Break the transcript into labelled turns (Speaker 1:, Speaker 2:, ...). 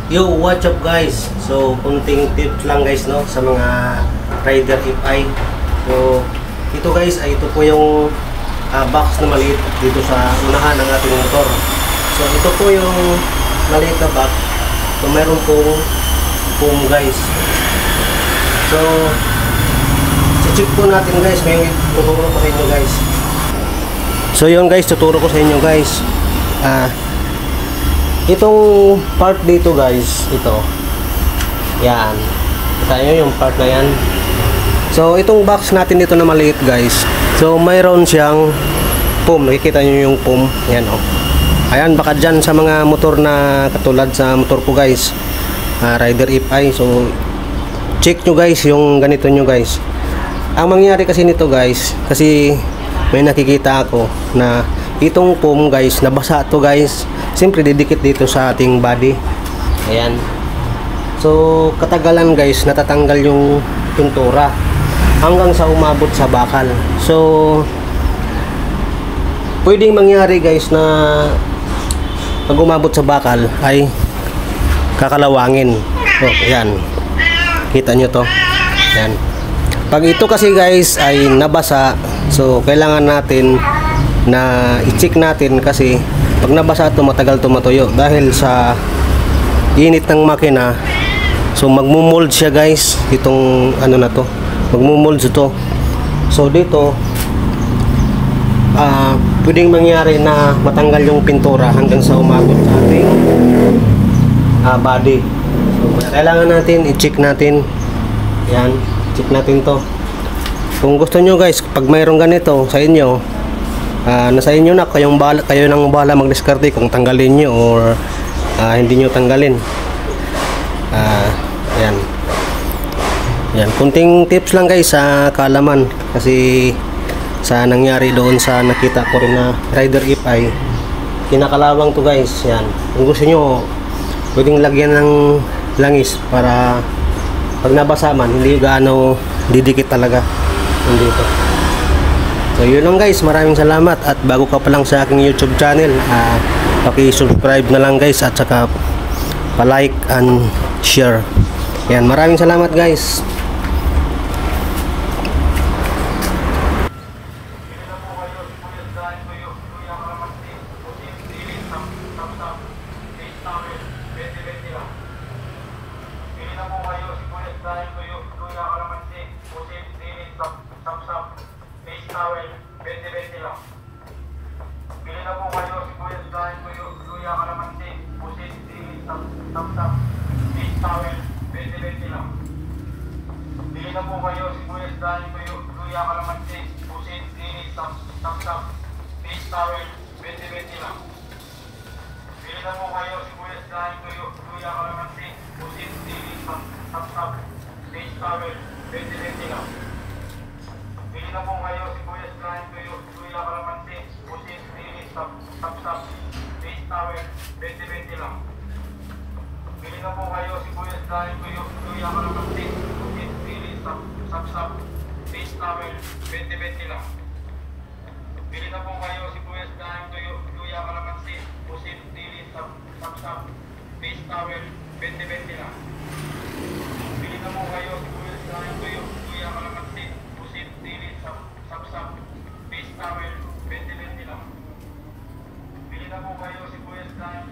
Speaker 1: Yo, what's up guys? So, kunting tips lang guys no sa mga rider FI. So, ito guys ay ito po yung box na maliit dito sa unahan ng ating motor. So, ito po yung maliit na box. So, meron pong foam guys. So, check po natin guys. May tuturo ko sa inyo guys. So, yun guys, tuturo ko sa inyo guys. Itong part dito guys, ito. Yan. Kita nyo yung part na yan. So, itong box natin dito na maliit guys. So, mayroon siyang foam. Nakikita nyo yung foam. Yan o. Ayan, baka dyan sa mga motor na katulad sa motor ko guys. Rider FI. So, check nyo guys yung ganito nyo guys. Ang mangyari kasi nito guys, kasi may nakikita ako na itong foam guys, nabasa to guys. Siyempre didikit dito sa ating body. Ayan. So katagalan guys, natatanggal yung pintura hanggang sa umabot sa bakal. So pwedeng mangyari guys na pag umabot sa bakal ay kakalawangin. So ayan. Kita nyo to. Ayan. Pag ito kasi guys ay nabasa, so kailangan natin na i-check natin kasi pag nabasa ito matagal ito matuyo dahil sa init ng makina. So magmumold siya guys, itong ano na to, magmumold ito. So dito pwedeng mangyari na matanggal yung pintura hanggang sa umabot sa ating body. So kailangan natin i-check natin. Yan, check natin to. Kung gusto nyo guys, pag mayroong ganito sa inyo, nasa inyo na, kayo nang bahala mag-diskarte kung tanggalin nyo or hindi nyo tanggalin. Yan. Yan, kunting tips lang guys sa kaalaman kasi sa nangyari doon sa nakita ko rin na rider FI, kinakalawang to guys. Yan, kung gusto nyo pwedeng lagyan ng langis para pag nabasa man hindi gaano didikit talaga dito. So yun lang guys, maraming salamat. At bago ka pa lang sa aking YouTube channel, paki-subscribe na lang guys at saka pa-like and share. Yan, maraming salamat guys.
Speaker 2: Towel, 20-20 lang. Bili na po kayo sibuyas, dahil luya, kalamansi, pusit, dilis, tap-tap, fish towel, 20-20 lang. Bili na po kayo sibuyas, dahil luya, kalamansi, pusit, dilis, tap-tap, fish towel, 20-20 lang. Bili na po kayo sibuyas, dahil luya, kalamansi, pusit, dilis, tap-tap, fish towel, 20-20 lang. Bili na po kayo sibuyas, dahil luya, kalamansi, pusit, dilis, tap-tap, fish towel, 20-20 lang. Bili na po kayo sibuyas, dahil luya, kalamansi, pusit, dilis, tap-tap, fish towel, 20-20 lang. Bili na po kayo sibuyas, dahil luya, kalamansi, pusit, dilis, tap-tap, fish towel, 20-20 lang. Bili na po kayo sibuyas, dahil luya, kalamansi, pusit, dilis, tap-tap, fish towel, 20-20 lang. Bili na po kayo sibuyas, dahil